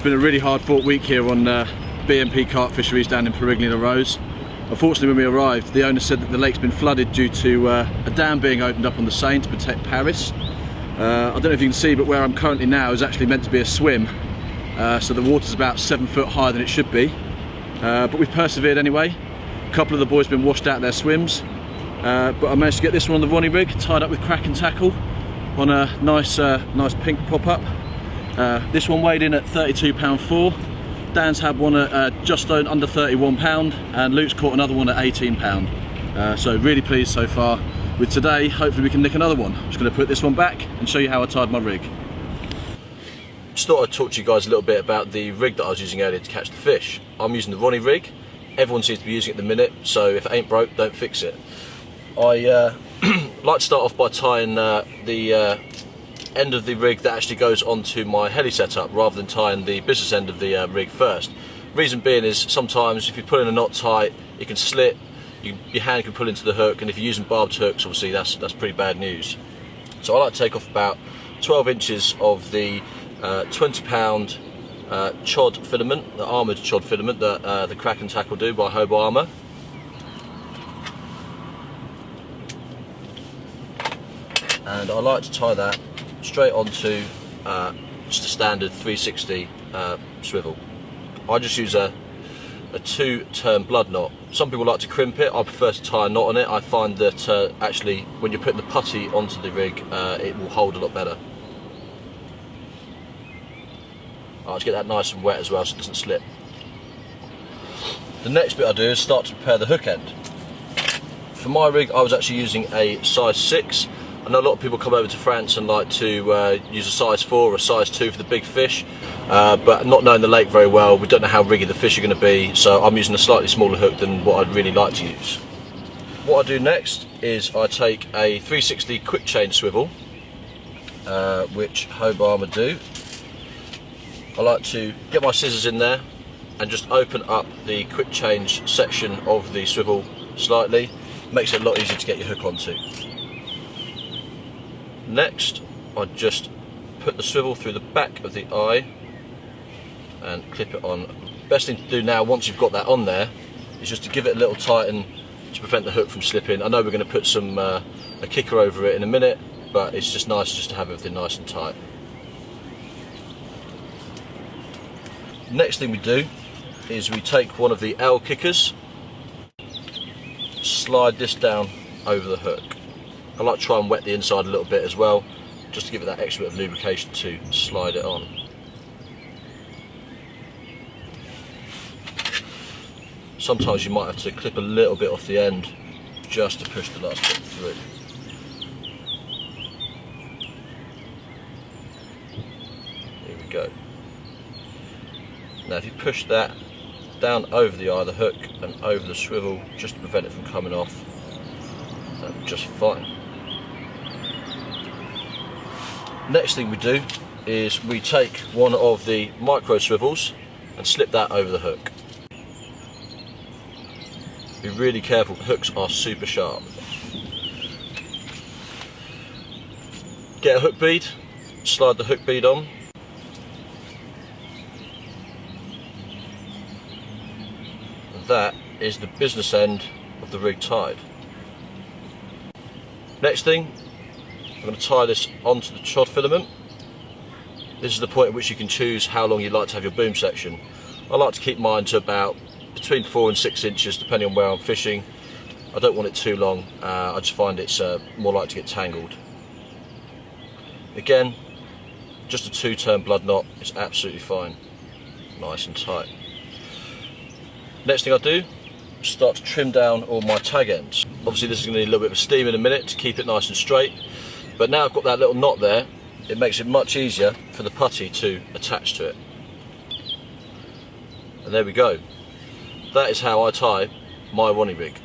been a really hard fought week here on BMP carp fisheries down in Périgny-la-Rose. Unfortunately, when we arrived, the owner said that the lake's been flooded due to a dam being opened up on the Seine to protect Paris. I don't know if you can see, but where I'm currently now is actually meant to be a swim, so the water's about 7 foot higher than it should be. But we've persevered anyway. A couple of the boys have been washed out their swims, but I managed to get this one on the Ronnie rig, tied up with crack and tackle on a nice pink pop-up. This one weighed in at 32.4 £. Dan's had one at just under 31 £, and Luke's caught another one at 18 £. So really pleased so far with today. Hopefully we can nick another one. I'm just going to put this one back and show you how I tied my rig. Just thought I'd talk to you guys a little bit about the rig that I was using earlier to catch the fish. I'm using the Ronnie rig. Everyone seems to be using it at the minute, so if it ain't broke, don't fix it. I like to start off by tying the end of the rig that actually goes onto my heli setup rather than tying the business end of the rig first. Reason being is sometimes if you're pulling a knot tight, it can slip, your hand can pull into the hook, and if you're using barbed hooks, obviously that's pretty bad news. So I like to take off about 12 inches of the 20-pound chod filament, the armoured chod filament that the Crack and Tackle do by Hobo Armour. And I like to tie that straight onto just a standard 360 swivel. I just use a 2-turn blood knot. Some people like to crimp it. I prefer to tie a knot on it. I find that actually when you're putting the putty onto the rig, it will hold a lot better. I like to get that nice and wet as well so it doesn't slip. The next bit I do is start to prepare the hook end. For my rig, I was actually using a size 6. I know a lot of people come over to France and like to use a size 4 or a size 2 for the big fish, but not knowing the lake very well, we don't know how riggy the fish are going to be, so I'm using a slightly smaller hook than what I'd really like to use. What I do next is I take a 360 quick chain swivel, which Hobo Armour do. I like to get my scissors in there and just open up the quick change section of the swivel slightly. Makes it a lot easier to get your hook onto. Next, I just put the swivel through the back of the eye and clip it on. Best thing to do now, once you've got that on there, is just to give it a little tighten to prevent the hook from slipping. I know we're going to put some a kicker over it in a minute, but it's just nice just to have everything nice and tight. Next thing we do is we take one of the L kickers, slide this down over the hook. I like to try and wet the inside a little bit as well, just to give it that extra bit of lubrication to slide it on. Sometimes you might have to clip a little bit off the end just to push the last bit through. Here we go. Now if you push that down over the eye of the hook and over the swivel just to prevent it from coming off, that'll be just fine. Next thing we do is we take one of the micro swivels and slip that over the hook. Be really careful, hooks are super sharp. Get a hook bead, slide the hook bead on. And that is the business end of the rig tied. Next thing, I'm going to tie this onto the chod filament. This is the point at which you can choose how long you'd like to have your boom section. I like to keep mine to about between 4 and 6 inches depending on where I'm fishing. I don't want it too long, I just find it's more likely to get tangled. Again, just a 2-turn blood knot is absolutely fine, nice and tight. Next thing I do, start to trim down all my tag ends. Obviously this is going to need a little bit of steam in a minute to keep it nice and straight, but now I've got that little knot there, it makes it much easier for the putty to attach to it. And there we go. That is how I tie my Ronnie rig.